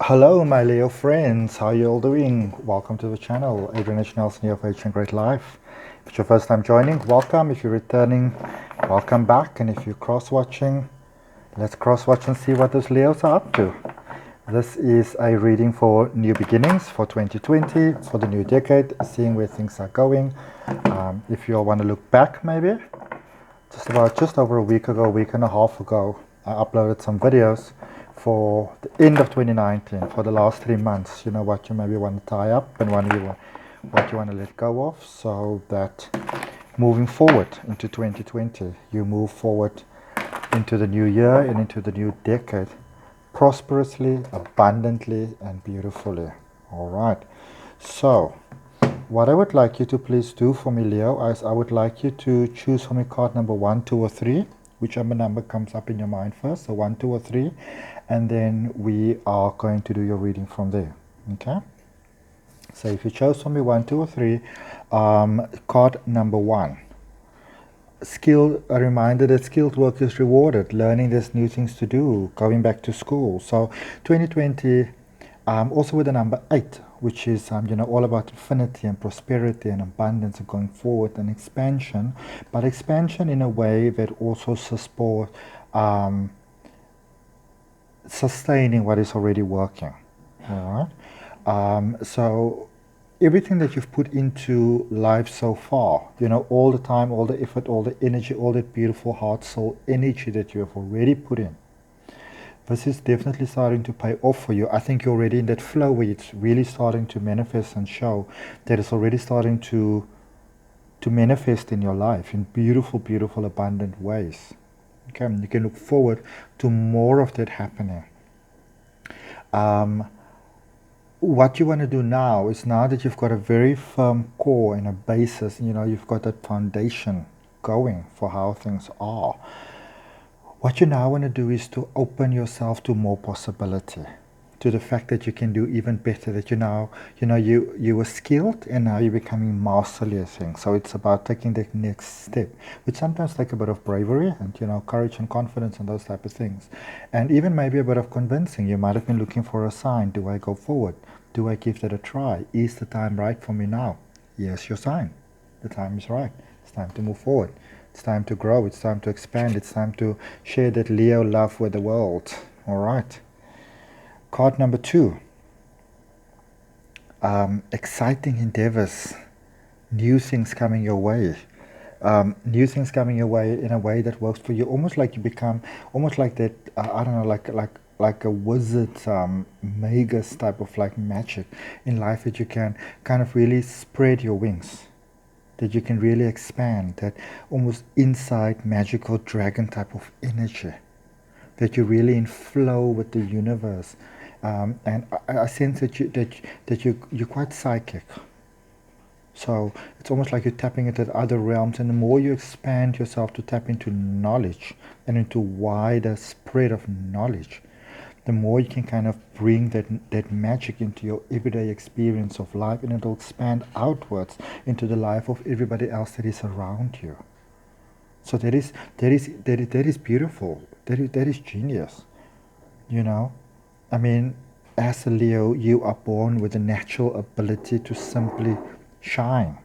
Hello my Leo friends, how you all doing? Welcome to the channel, Adrian H here of Ahngreatlife. Life. If it's your first time joining, welcome. If you're returning, welcome back. And if you're cross-watching, let's cross-watch and see what those Leos are up to. This is a reading for new beginnings for 2020, for the new decade, seeing where things are going. If you all want to look back maybe, just over a week ago, a week and a half ago, I uploaded some videos for the end of 2019, for the last 3 months. You know what you maybe want to tie up and what you want to let go of, so that moving forward into 2020, you move forward into the new year and into the new decade prosperously, abundantly, and beautifully. All right. So what I would like you to please do for me, Leo, is I would like you to choose for me card number 1, 2, or 3, whichever number comes up in your mind first, so 1, 2, or 3, and then we are going to do your reading from there. Okay? So if you chose for me 1, 2, or 3, card number 1. A reminder that skilled work is rewarded, learning there's new things to do, going back to school. So 2020, also with the number 8, which is all about infinity and prosperity and abundance and going forward and expansion, but expansion in a way that also support sustaining what is already working. All right. So everything that you've put into life so far, all the time, all the effort, all the energy, all that beautiful heart, soul energy that you have already put in, this is definitely starting to pay off for you. I think you're already in that flow where it's really starting to manifest and show that it's already starting to manifest in your life in beautiful, beautiful, abundant ways. Okay, and you can look forward to more of that happening. What you want to do now is, now that you've got a very firm core and a basis, you've got that foundation going for how things are. What you now want to do is to open yourself to more possibility, to the fact that you can do even better, that you were skilled and now you're becoming masterly at things. So it's about taking that next step, which sometimes take a bit of bravery and courage and confidence and those type of things. And even maybe a bit of convincing. You might have been looking for a sign. Do I go forward? Do I give that a try? Is the time right for me now? Yes, your sign. The time is right. It's time to move forward. It's time to grow. It's time to expand. It's time to share that Leo love with the world. All right. Card number 2. Exciting endeavors. New things coming your way. New things coming your way in a way that works for you. Almost like you become, almost like that, I don't know, like a wizard, magus type of like magic in life, that you can kind of really spread your wings, that you can really expand, that almost inside magical dragon type of energy, that you're really in flow with the universe. And I sense that you're quite psychic. So it's almost like you're tapping into other realms, and the more you expand yourself to tap into knowledge and into wider spread of knowledge, the more you can kind of bring that magic into your everyday experience of life, and it'll expand outwards into the life of everybody else that is around you. So that is beautiful. That is genius. I mean, as a Leo, you are born with a natural ability to simply shine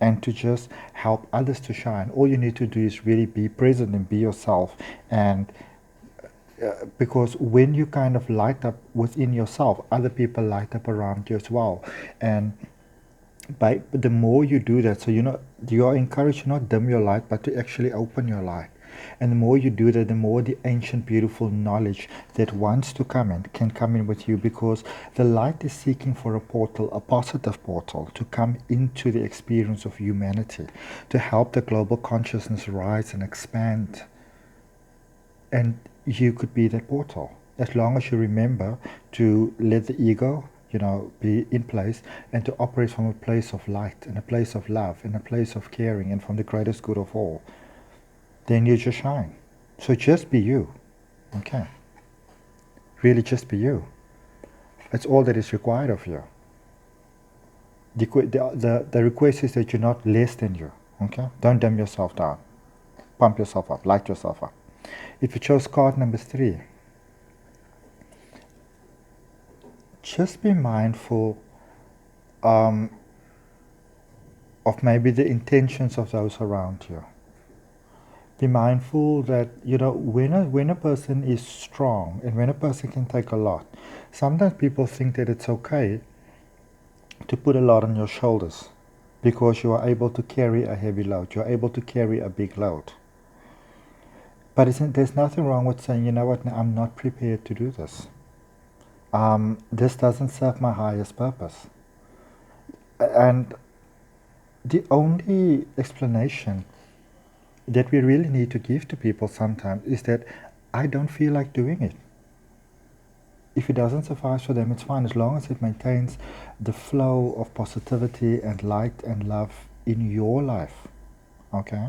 and to just help others to shine. All you need to do is really be present and be yourself. And because when you kind of light up within yourself, other people light up around you as well. And by the more you do that, so you are encouraged to not dim your light, but to actually open your light. And the more you do that, the more the ancient beautiful knowledge that wants to come in can come in with you, because the light is seeking for a portal, a positive portal, to come into the experience of humanity, to help the global consciousness rise and expand. And you could be that portal, as long as you remember to let the ego be in place, and to operate from a place of light and a place of love and a place of caring and from the greatest good of all. Then you just shine. So just be you. Okay. Really just be you. That's all that is required of you. The request is that you're not less than you. Okay. Don't dumb yourself down. Pump yourself up. Light yourself up. If you chose card number 3, just be mindful of maybe the intentions of those around you. Be mindful that, when a person is strong and when a person can take a lot, sometimes people think that it's okay to put a lot on your shoulders because you are able to carry a heavy load, you're able to carry a big load. But there's nothing wrong with saying, you know what, I'm not prepared to do this. This doesn't serve my highest purpose. And the only explanation that we really need to give to people sometimes is that I don't feel like doing it. If it doesn't suffice for them, it's fine, as long as it maintains the flow of positivity and light and love in your life. Okay?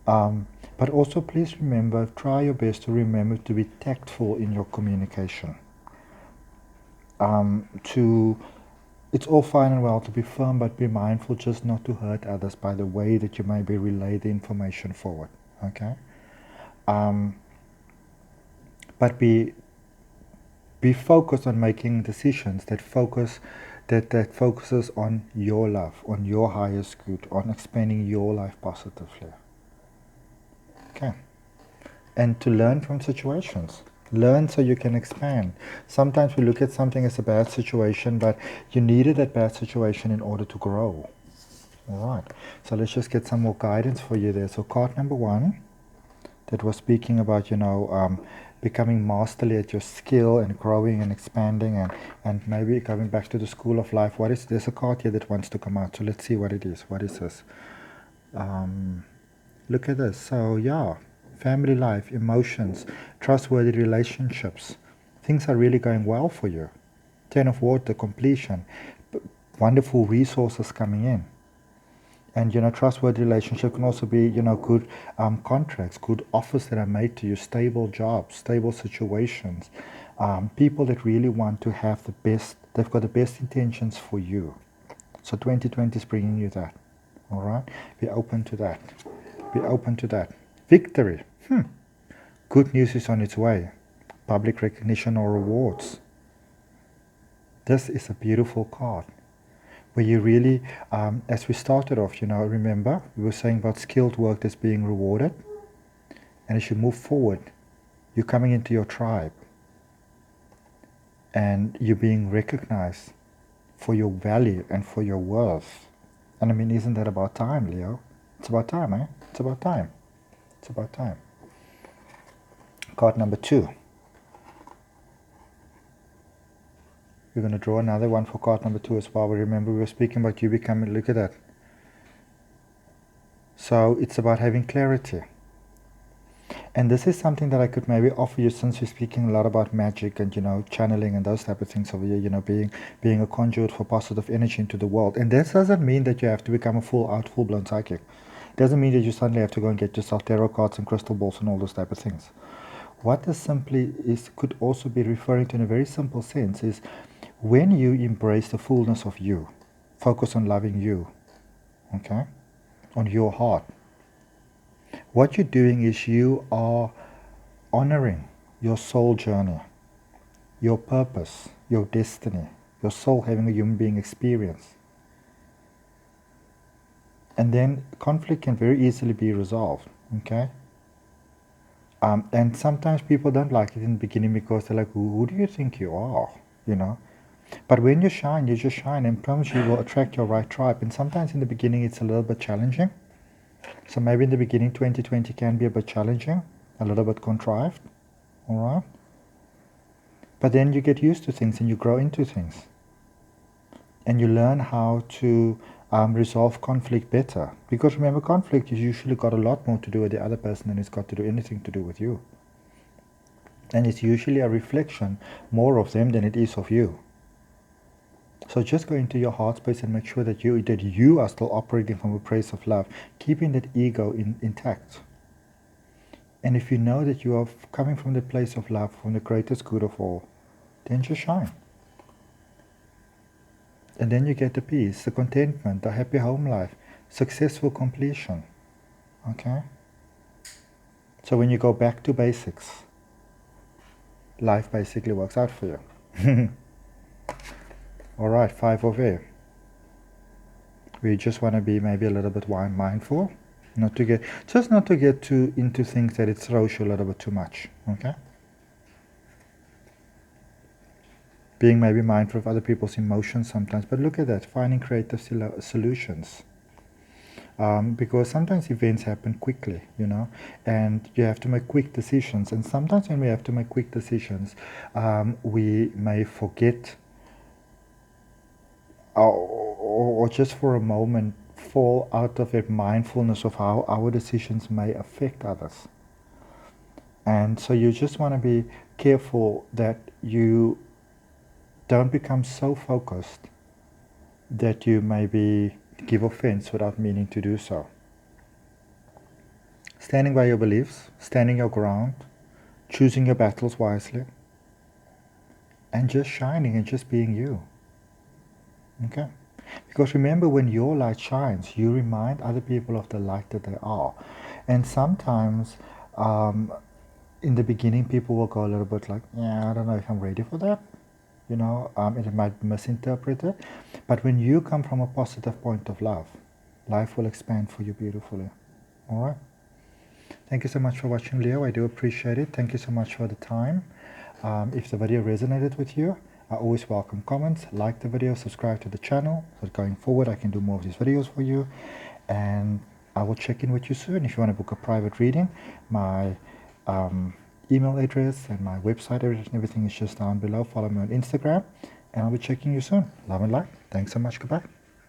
But also please remember, try your best to remember to be tactful in your communication. It's all fine and well to be firm, but be mindful just not to hurt others by the way that you maybe relay the information forward. Okay? But be focused on making decisions that focuses on your love, on your highest good, on expanding your life positively. Okay. And to learn from situations. Learn so you can expand. Sometimes we look at something as a bad situation, but you needed that bad situation in order to grow. All right. So let's just get some more guidance for you there. So card number 1, that was speaking about, becoming masterly at your skill and growing and expanding and maybe coming back to the school of life. There's a card here that wants to come out. So let's see what it is. What is this? Look at this. So yeah, family life, emotions, trustworthy relationships. Things are really going well for you. 10 of water, completion, wonderful resources coming in. And, trustworthy relationship can also be, good contracts, good offers that are made to you, stable jobs, stable situations, people that really want to have the best, they've got the best intentions for you. So 2020 is bringing you that, all right? Be open to that. Be open to that. Victory. Good news is on its way. Public recognition or rewards. This is a beautiful card. Where you really, as we started off, remember, we were saying about skilled work that's being rewarded. And as you move forward, you're coming into your tribe. And you're being recognized for your value and for your worth. And I mean, isn't that about time, Leo? It's about time, eh? It's about time. It's about time. Card number 2. We're going to draw another one for card number 2 as well. Remember, we were speaking about you becoming, look at that. So it's about having clarity. And this is something that I could maybe offer you, since we're speaking a lot about magic and, channeling and those type of things over here, being a conduit for positive energy into the world. And this doesn't mean that you have to become a full-blown psychic. It doesn't mean that you suddenly have to go and get yourself tarot cards and crystal balls and all those type of things. What this simply is, could also be referring to in a very simple sense, is when you embrace the fullness of you, focus on loving you, okay, on your heart, what you're doing is you are honoring your soul journey, your purpose, your destiny, your soul having a human being experience. And then conflict can very easily be resolved, okay? And sometimes people don't like it in the beginning because they're like, who do you think you are, But when you just shine, and promise you will attract your right tribe. And sometimes in the beginning it's a little bit challenging. So maybe in the beginning 2020 can be a bit challenging, a little bit contrived, all right? But then you get used to things and you grow into things. And you learn how to resolve conflict better. Because remember, conflict has usually got a lot more to do with the other person than it's got to do anything to do with you. And it's usually a reflection more of them than it is of you. So just go into your heart space and make sure that you are still operating from a place of love, keeping that ego intact. And if you know that you are coming from the place of love, from the greatest good of all, then just shine. And then you get the peace, the contentment, the happy home life, successful completion. Okay? So when you go back to basics, life basically works out for you. All right, 5 of air. We just want to be maybe a little bit mindful, not to get too into things that it throws you a little bit too much. Okay. Being maybe mindful of other people's emotions sometimes, but look at that, finding creative solutions. Because sometimes events happen quickly, and you have to make quick decisions. And sometimes when we have to make quick decisions, we may forget or just for a moment fall out of a mindfulness of how our decisions may affect others. And so you just want to be careful that you don't become so focused that you maybe give offense without meaning to do so. Standing by your beliefs, standing your ground, choosing your battles wisely, and just shining and just being you. Okay? Because remember, when your light shines, you remind other people of the light that they are. And sometimes, in the beginning, people will go a little bit like, yeah, I don't know if I'm ready for that. It might be misinterpreted. But when you come from a positive point of love, life will expand for you beautifully. All right? Thank you so much for watching, Leo. I do appreciate it. Thank you so much for the time. If the video resonated with you, I always welcome comments. Like the video, subscribe to the channel, so that going forward I can do more of these videos for you. And I will check in with you soon. If you want to book a private reading, my email address and my website address and everything is just down below. Follow me on Instagram, and I'll be checking you soon. Love and light. Thanks so much. Goodbye.